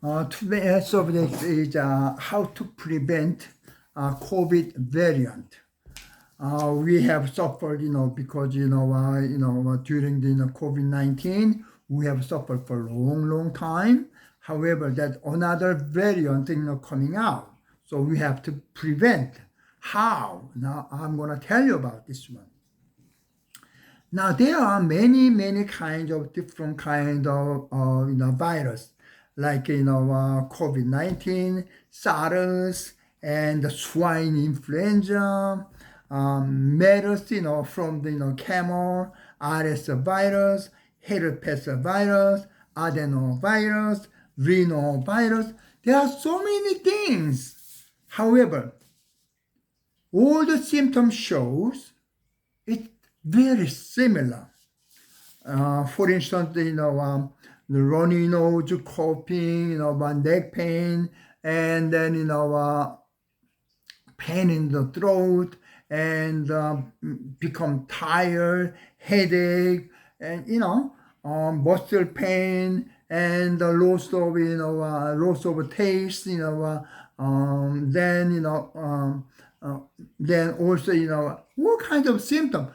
Today's subject is how to prevent COVID variant. We have suffered, because during the COVID-19, we have suffered for a long, long time. However, that another variant, coming out, so we have to prevent. How? Now I'm gonna tell you about this one. Now there are many kinds of different kind of virus, like COVID-19, SARS, and the swine influenza, MERS, from the camel, RS virus, herpes virus, adenovirus, rhinovirus. There are so many things. However, all the symptoms shows it's very similar. For instance, the runny nose, coughing, neck pain, and then pain in the throat, and become tired, headache, and muscle pain, and the loss of taste, then also all kinds of symptoms,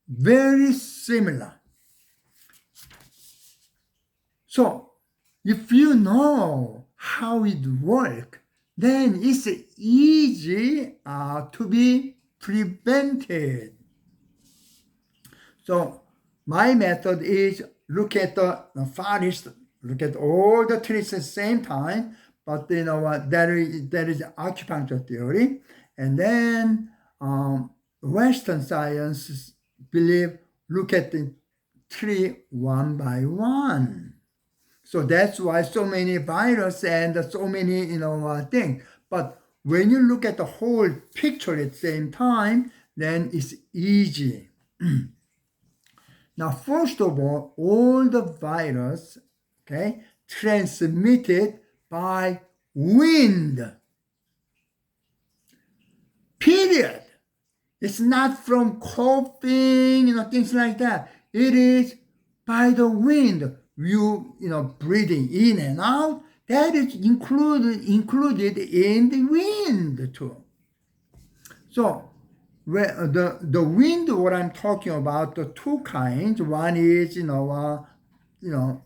very similar. So if you know how it works, then it's easy to be prevented. So my method is look at the forest, look at all the trees at the same time, but there is acupuncture theory, and then Western science believe look at the tree one by one. So that's why so many viruses and so many things. But when you look at the whole picture at the same time, then it's easy. Now, first of all the virus, transmitted by wind. Period. It's not from coughing, things like that. It is by the wind. You breathing in and out, that is included in the wind too. So the wind, what I'm talking about, the two kinds. One is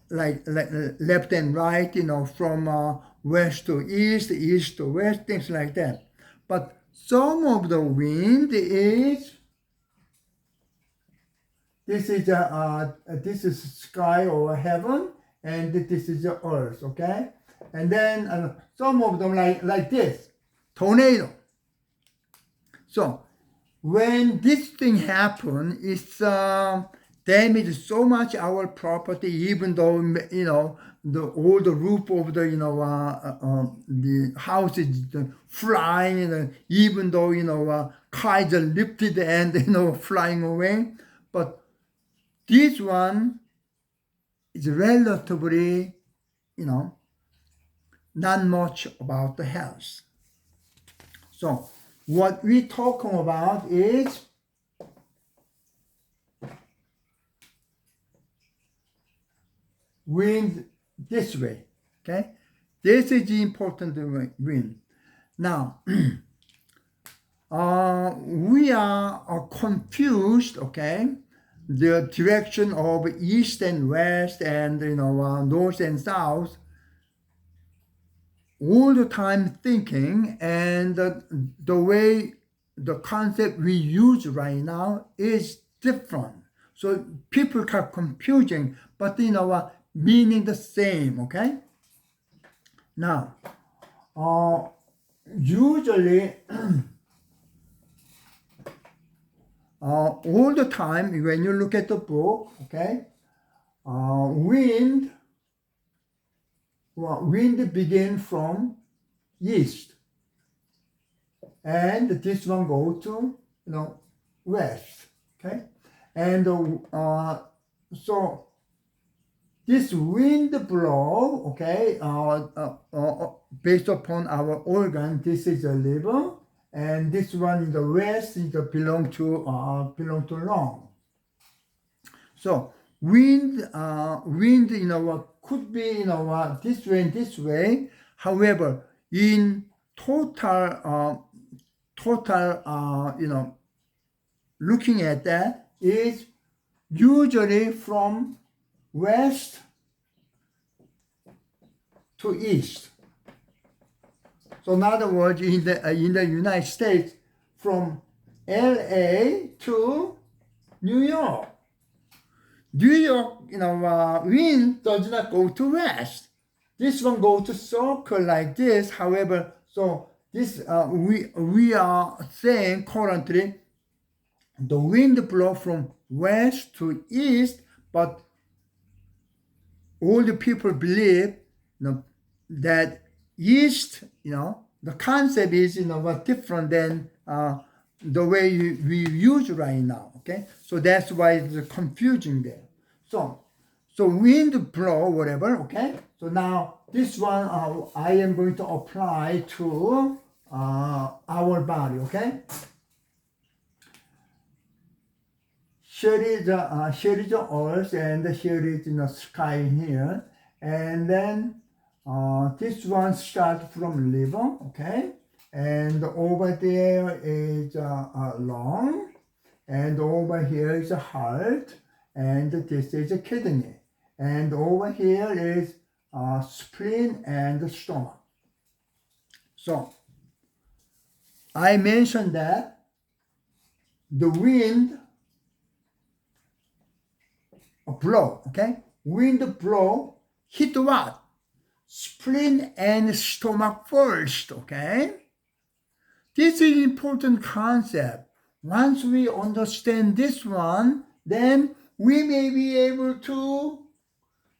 like left and right, from west to east, east to west, things like that. But some of the wind is this is sky or heaven, and this is the earth, okay? And then some of them like this, tornado. So when this thing happen, it's damage so much our property, even though all the roof of the house is flying, even though cars are lifted and flying away, but this one is relatively, not much about the health. So what we're talking about is wind this way, okay? This is the important wind. Now, we are confused, okay? The direction of east and west and north and south, all the time thinking, and the way the concept we use right now is different. So people are confusing, but meaning the same, okay? Now, usually all the time when you look at the book, okay, wind begin from east, and this one go to west, okay, and so this wind blow, okay, based upon our organ, this is the liver, and this one in the west is belong to lung. So wind in our could be, this way and this way. However, in total, looking at that is usually from west to east. So in other words, in the United States, from LA to New York. New York, wind does not go to west. This one goes to circle like this. However, so this we are saying currently the wind blow from west to east, but all the people believe that east, the concept is different than the way we use right now. Okay, so that's why it's confusing there. So wind blow whatever. Okay, so now this one I am going to apply to our body. Okay, here is the earth, and here is sky here, and then this one starts from liver. Okay, and over there is lung, and over here is a heart, and this is a kidney, and over here is spleen and stomach. So I mentioned that the wind blow, okay? Wind blow hit what? Spleen and stomach first, okay? This is an important concept. Once we understand this one, then we may be able to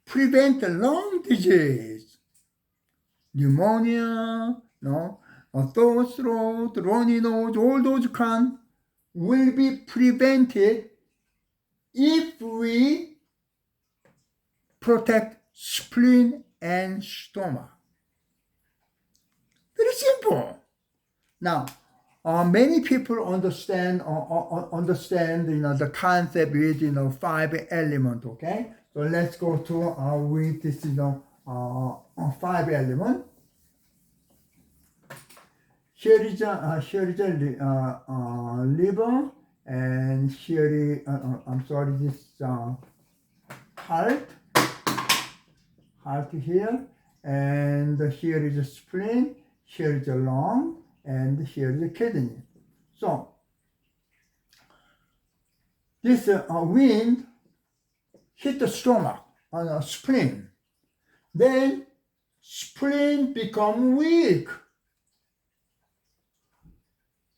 prevent lung disease, pneumonia, sore throat, runny nose, all those will be prevented if we protect spleen and stomach. Very simple. Now, many people understand the concept with 5 elements. Okay, so let's go to with this 5 elements. Here is liver, and here is this heart here, and here is the spleen, here is the lung, and here is the kidney. So this wind hit the stomach on spleen, then spleen become weak.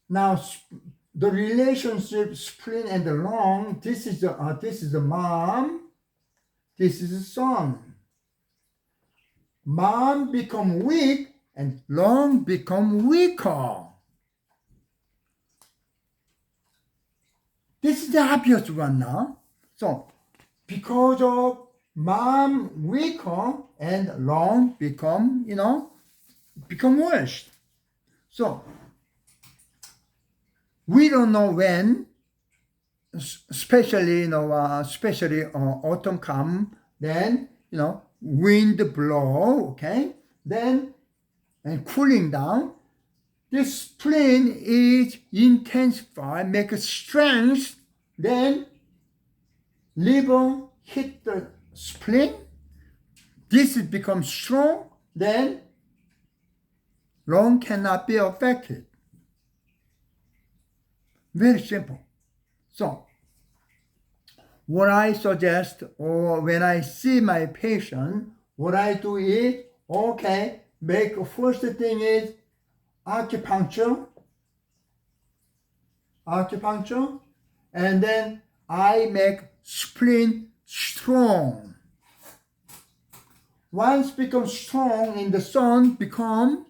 Now the relationship spleen and the lung, this is the mom, this is the son. Mom become weak and lung become weaker. This is the obvious one now. So because of mom weaker and lung become worse. So we don't know when, especially autumn come, then wind blow, okay, then and cooling down. This spleen is intensified, make strength, then liver hit the spleen, this becomes strong, then lung cannot be affected. Very simple. So what I suggest, or when I see my patient, what I do is, okay, first thing is acupuncture, and then I make spleen strong. Once become strong in the sun, become,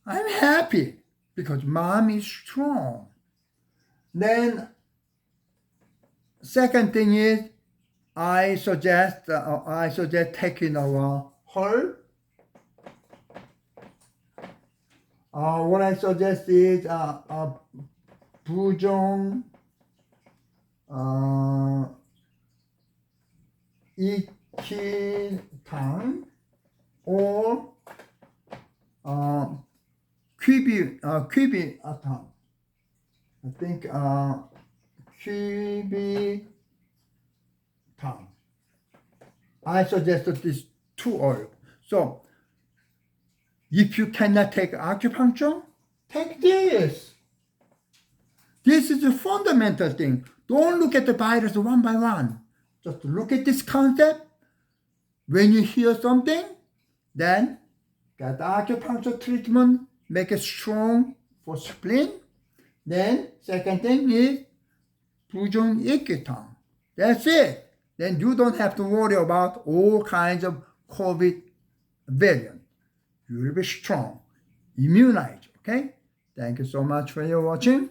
I'm happy because mom is strong. Then second thing is, I suggest taking our herb. What I suggest is bujong, Kitan or Quibitan. I think Quibitan. I suggested these two oils. So if you cannot take acupuncture, take this. This is a fundamental thing. Don't look at the virus one by one. Just look at this concept. When you hear something, then get acupuncture treatment, make it strong for spleen. Then second thing is Bujong Ikitan. That's it. Then you don't have to worry about all kinds of COVID variant. You will be strong, immunized, okay? Thank you so much for your watching.